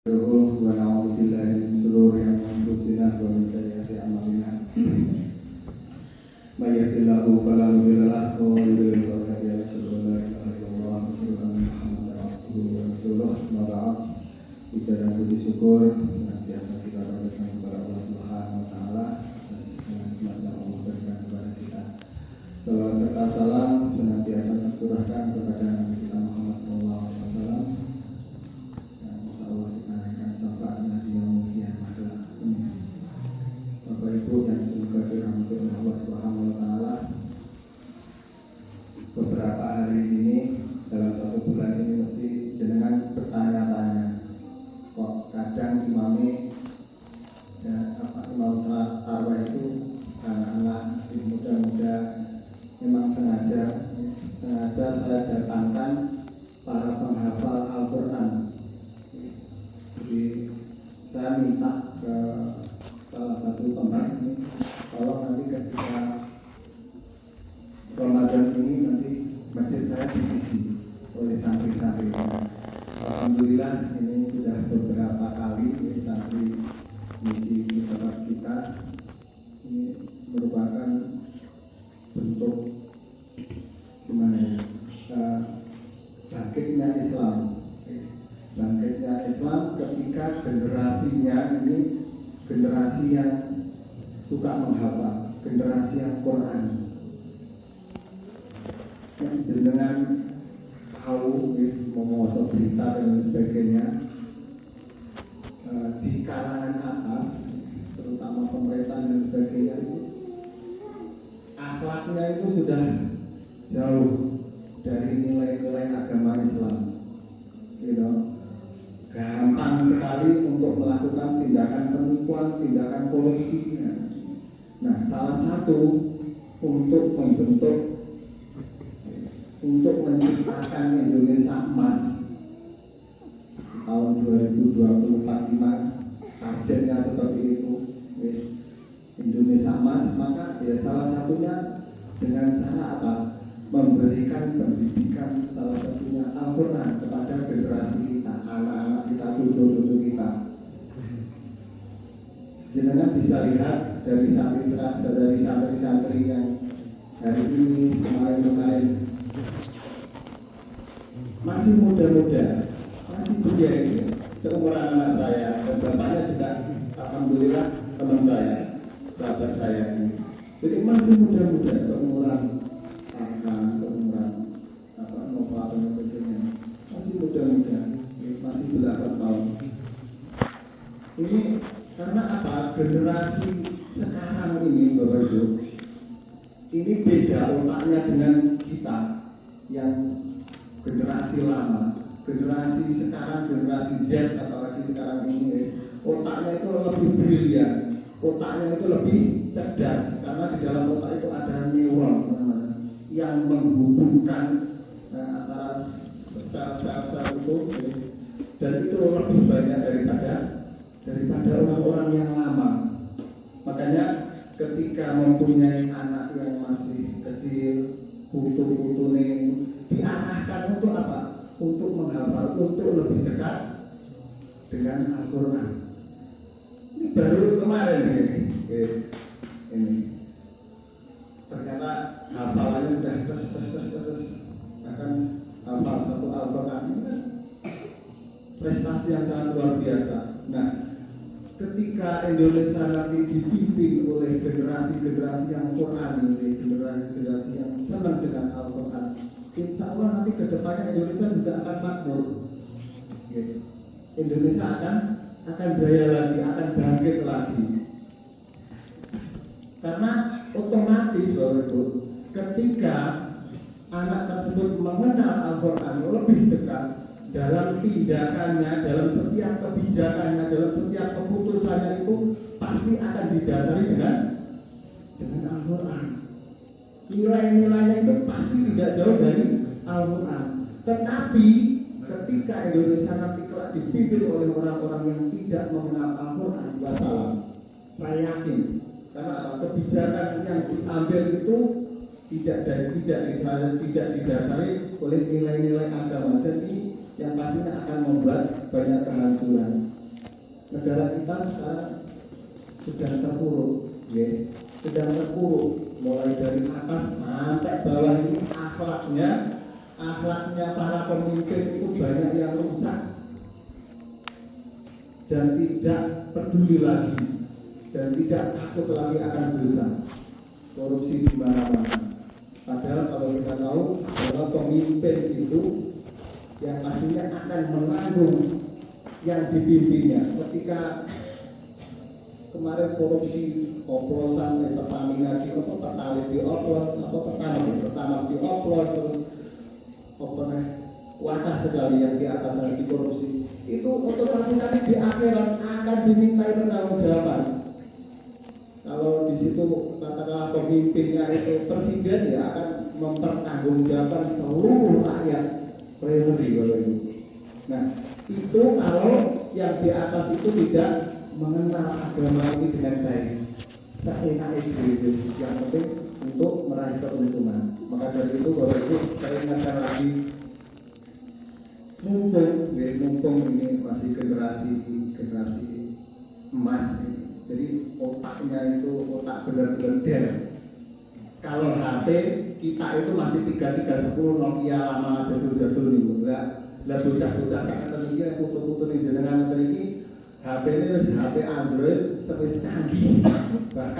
ونعوذ بالله من شرور أنفسنا ومن سيئات أعمالنا من يهد الله فلا مضل له ومن يضلل فلا هادي له أشهد أن لا إله إلا الله وأشهد أن محمدا عبده ورسوله أما بعد kita dan puji syukur senantiasa kita berikan kepada Allah Subhanahu wa taala atas nikmat yang Allah berikan kepada kita. Salawat serta salam senantiasa tercurahkan kepada Nabi kita Muhammad sallallahu alaihi wasallam. Bapak Ibu yang semoga dirahmati oleh Allah Subhanahu wa taala. Beberapa hari ini dalam satu bulan ini mesti jenengan bertanya-tanya. Kok kadang imam tarawih itu anak-anak masih muda-muda memang sengaja saya datangkan para penghafal Al-Qur'an. Jadi saya minta ke salah satu tempat ini, kalau nanti ketika Ramadan ini nanti masjid saya diisi oleh santri-santri. Alhamdulillah ini sudah beberapa kali santri misi tempat kita. Ini merupakan bentuk gimana ya, bangkitnya Islam ketika generasinya ini generasi yang suka menghafal, generasi yang Quran. Yang jenengan tahu memoto berita dan sebagainya di kalangan atas, terutama pemerintah dan sebagainya itu akhlaknya itu sudah jauh dari nilai-nilai agama Islam. Gampang sekali untuk melakukan tindakan penipuan, tindakan korupsi. Nah, salah satu untuk menciptakan Indonesia emas tahun 2024 targetnya seperti itu, Indonesia emas, maka ya salah satunya dengan cara apa? Memberikan pendidikan, salah satunya Al-Quran kepada generasi kita, anak-anak kita, cucu-cucu kita. Jenengan bisa lihat dari santri-santri yang hari ini kemarin masih muda-muda, masih belia ini, seumuran anak saya dan bapaknya juga alhamdulillah teman saya, sahabat saya ini. Jadi masih muda-muda, seumuran Nova dan sebagainya, masih muda-muda, masih belasan tahun. Ini karena apa? Generasi sekarang ini, Bapak Ibu, ini beda otaknya dengan kita yang generasi lama. Generasi sekarang, generasi Z apalagi sekarang ini, otaknya itu lebih brilian, otaknya itu lebih cerdas, karena di dalam otak itu ada neuron yang menghubungkan antara sel-sel itu, dan itu lebih banyak daripada orang-orang yang lama. Makanya ketika mempunyai anak yang masih kecil, putu-putune diarahkan untuk apa? Untuk menghafal, untuk lebih dekat dengan Al-Quran. Ini baru kemarin ini ternyata hafalannya sudah terus akan hafal satu Al-Quran. Ini kan prestasi yang sangat luar biasa. Nah, ketika Indonesia nanti dipimpin oleh generasi-generasi yang Quran ini, generasi yang senang dengan Al-Quran, insya Allah nanti kedepannya Indonesia juga akan makmur. Indonesia akan jaya lagi, akan bangkit lagi. Karena otomatis ketika anak tersebut mengenal Al-Quran lebih dekat dalam tindakannya, dalam setiap kebijakannya, dalam setiap keputusannya itu pasti akan didasari dengan Al-Quran. Nilai-nilainya itu pasti tidak jauh dari Al-Quran. Tetapi ketika Indonesia nanti kelak dipimpin oleh orang-orang yang tidak mengenal Al-Quran, saya yakin karena kebijakan yang diambil itu tidak didasari oleh nilai-nilai agama, dan ini yang pastinya akan membuat banyak kehancuran. sekarang sedang terpuruk, ya, sedang terpuruk mulai dari atas sampai bawah ini akhlaknya para pemimpin itu banyak yang rusak dan tidak peduli lagi dan tidak takut lagi akan dosa, korupsi di mana-mana. Padahal kalau kita tahu bahwa pemimpin itu yang pastinya akan menanggung yang dipimpinnya. Ketika kemarin korupsi oplosan Pertamina di Pertalite dioplos, Pertamax dioplos, terus wadah sekali yang di atas lagi korupsi, itu otomatis nanti di akhirat akan dimintai pertanggungjawaban. Kalau di situ katakanlah pemimpinnya itu presiden, ya akan mempertanggungjawabkan seluruh rakyat Pribadi kalau itu. Nah, itu kalau yang di atas itu tidak mengenal agama ini dengan baik, seenak itu yang penting untuk meraih keuntungan. Maka dari itu kalau itu saya ingatkan lagi, mumpung ini masih generasi emas, jadi otaknya itu otak benar-benar der. Kalau HP kita itu masih 3310 Nokia lama jadul-jadul itu, lah bocah-bocah sangat tinggi, foto-foto di jenengan ini HP ini harus HP Android sampai canggih.